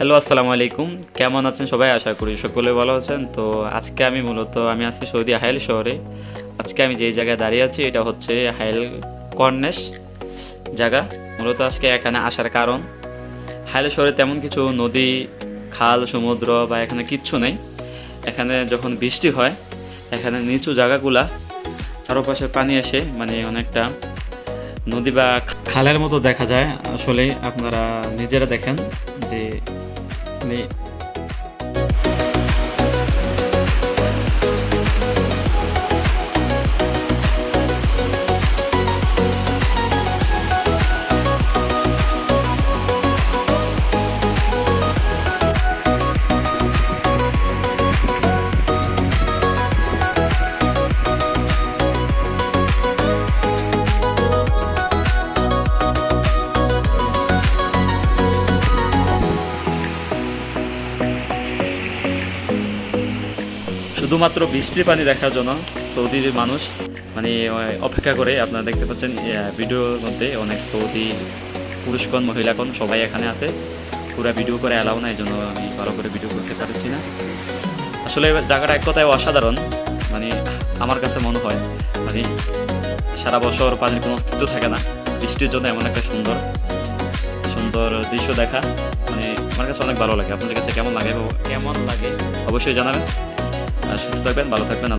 Hello, আসসালামু আলাইকুম। কেমন আছেন সবাই? আশা করি সকলে ভালো আছেন। তো আজকে আমি আছি সৌদি হাইল শহরে। আজকে আমি যেই জায়গায় দাঁড়িয়ে আছি এটা হচ্ছে হাইল কর্নেশ জায়গা। মূলত আজকে এখানে আসার কারণ, হাইল শহরে তেমন কিছু নদী, খাল, সমুদ্র বা এখানে কিচ্ছু নেই। এখানে যখন বৃষ্টি হয়, এখানে নিচু জায়গাগুলা চারপাশে পানি এসে মানে অনেকটা নদী বা খালের মতো দেখা যায়। আসলে আপনারা নিজেরা দেখেন যে মানে শুধুমাত্র বৃষ্টির পানি দেখার জন্য সৌদির মানুষ মানে অপেক্ষা করে। আপনারা দেখতে পাচ্ছেন ভিডিওর মধ্যে অনেক সৌদি পুরুষগণ, মহিলাগণ সবাই এখানে আছে। পুরো ভিডিও করে অ্যালাউ না, এই জন্য আমি ভালো করে ভিডিও করতে পারছি না। আসলে জায়গাটা এক কথায় অসাধারণ। মানে আমার কাছে মনে হয় মানে সারা বছর পানির কোনো অস্তিত্ব থাকে না, বৃষ্টির জন্য এমন একটা সুন্দর সুন্দর দৃশ্য দেখা মানে আমার কাছে অনেক ভালো লাগে। আপনাদের কাছে কেমন লাগে অবশ্যই জানাবেন। আর সুস্থ থাকবেন, ভালো থাকবেন।